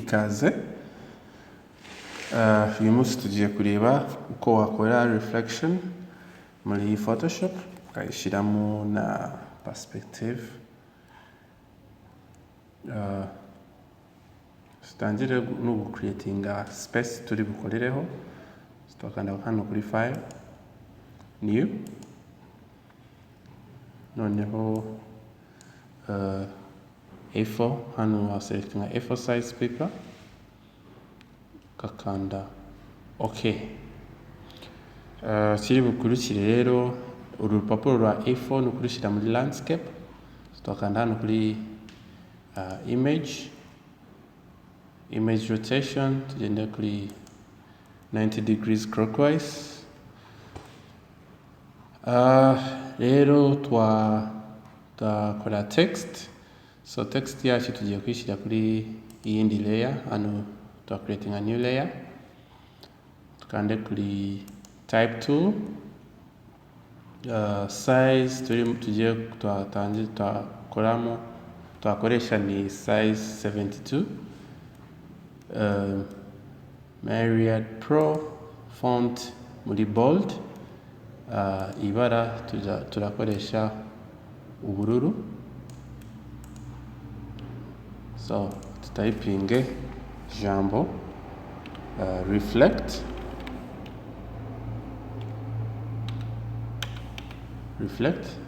ikaze. Uyu munsi tugiye kureba uko wakora reflection muri Photoshop ukayishyiramo na perspective. Tutangire no gucreatinga space turi bukorereho. Tukanda hano kuri file new, noneho A4 hano waselectinga A4 size paper, kakanda OK. Kiri bukurikire rero uru rupapuro rwa A4 nukurushyira muri landscape. Tukanda hano kuri image rotation, tugende kuri 90 degrees clockwise. Rero twakora text. So text yacu tugiye kwishyira kuri iyindi layer. Hano creating a new layer. Tukande kuri type tool. Size tugiye twakoresha ni size 72. Myriad Pro font muri bold. Ibara turakoresha ubururu. So typing jambo reflect,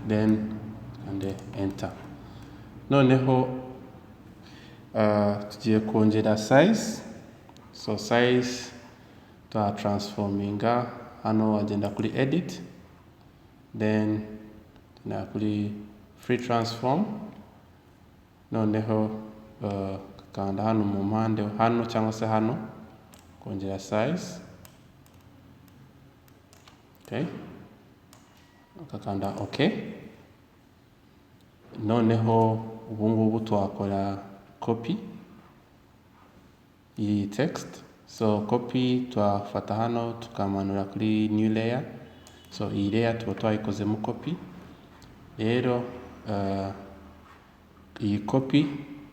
then and enter. Noneho tugiye kongera size. So size transforminga hano wagenda kuri edit, then na kuri free transform. Noneho kanda hano mu mpande hano cyangwa se hano kongera size. Okay, kakanda OK. Noneho ubu ngubu twakora copy iyi text. So copy twafata hano tukamanura kuri new layer. So iyi layer tuba twayikozemo copy. Rero iyi copy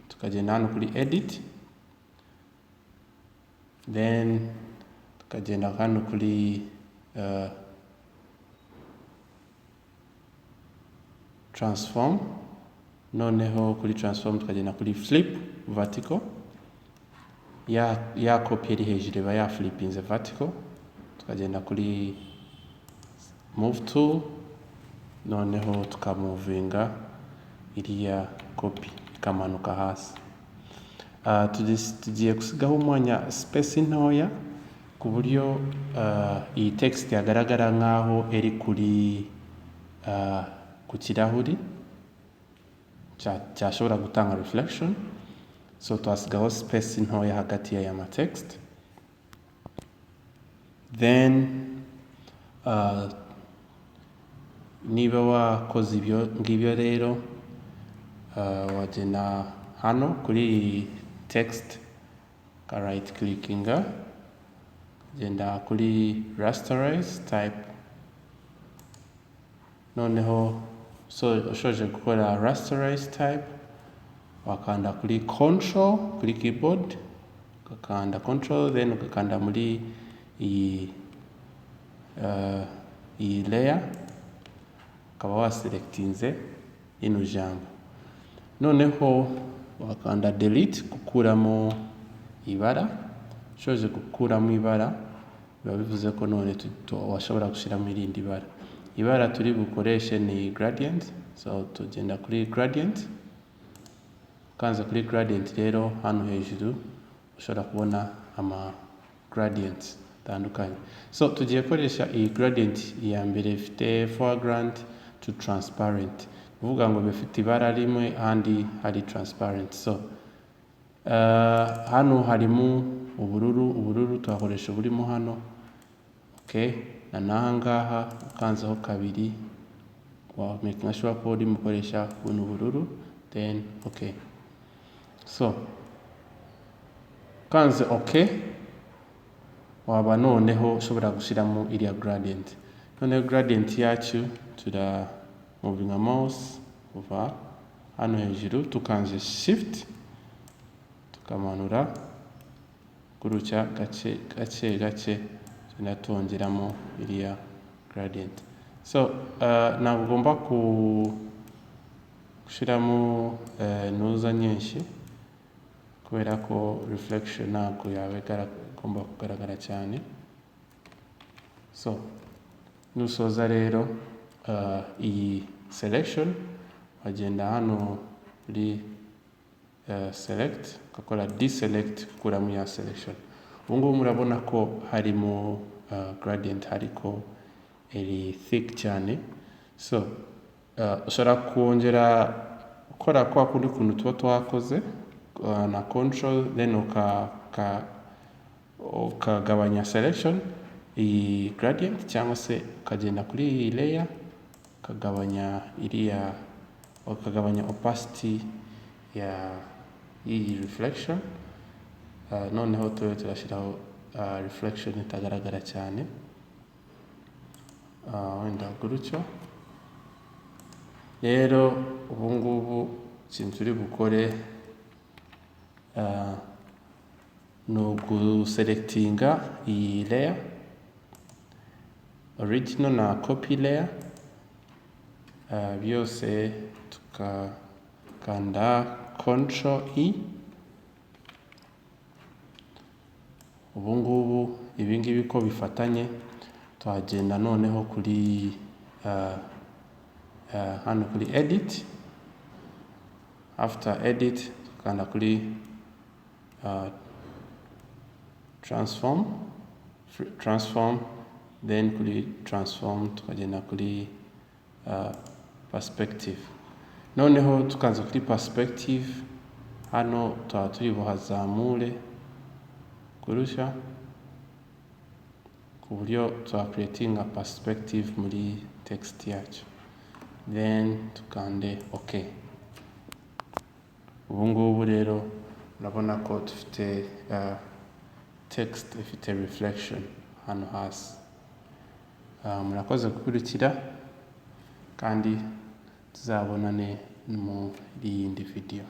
tukagenda hano kuri edit, then tukagenda hano kuri transform. Noneho kuri transform tukagenda kuri flip vertical. Ya copy iri hejuru iba ya flippinze vertical. Tukagenda kuri move tool, noneho tukamovinga iriya copy ikamanuka hasi. Tugiye gusigaho umwanya space ntoya ku buryo iyi text yagaragara nkaho iri kuri ku kirahuri cyashobora gutanga reflection. So twasigaho space ntoya hagati ya ma text. Then niba wakoze ibyo ngibyo rero wagenda hano kuri text ka right clickinga, genda kuri rasterize type. Noneho ushoje gukora rasterize type wakanda kuri control kuri keyboard, ukakanda control, then ukakanda muri iyi layer, ukaba waselectinze ino jambo. Noneho wakanda delete gukuramo ibara. Ushoje gukuramo ibara biba bivuze ko none washobora gushyiramo irindi bara. Ibara turi bukoreshe ni gradient. So tugenda kuri gradient. Kanza kuri gradient rero hano hejuru ushobora kubona ama gradients tandukanye. So tugiye koresha iyi gradient ya mbere ifite foreground to transparent. Uvuga ngo bifite ibara rimwe handi hari transparent. So hano harimo ubururu tuhakoresha burimo hano. Okay, na nahangaha ukanzaho kabiri wa making sure ko uri mukoresha buno ubururu, then okay. So kanze OK, waba noneho ushobora gushyiramo iriya gradient. Noneho gradient yacu tura movinga mouse kuva hano hejuru tukanze shift tukamanura gutya gake tugenda twongeramo iriya gradient. So ntabwo ugomba gushyiramo nuza nyinshi kubera ko reflection ntabwo yawe igomba kugaragara cyane. So nusoza rero iyi selection wagenda hano muri select ugakora deselect ukuramo ya selection. Ubu ngubu murabona ko harimo gradient ariko iri thick cyane. So ushobora kongera ukora kwa kundi kuntu tuba twakoze na control then ukagabanya selection iyi gradient cyangwa se ukagenda kuri iyi layer ukagabanya opacity ya iyi reflection. Noneho turashyiraho reflection itagaragara cyane wenda gutyo. Rero ubu ngubu ikintu turi bukore ni uguselectinga iyi layer original na copy layer byose tukakanda Ctrl E. Ubu ngubu ibi ngibi ko bifatanye tuhagenda noneho kuri hano kuri edit. After edit tukanda kuri transform then kuri transform tukagenda kuri perspective. Noneho tukaza kuri perspective hano tuba turi buhazamure kurusha ku buryo tuba creating a perspective muri text yacu, then tukande OK. Ubu ngubu rero urabona ko dufite text ifite reflection hano hasi. Murakoze gukurikira kandi tuzabonane muri yindi video.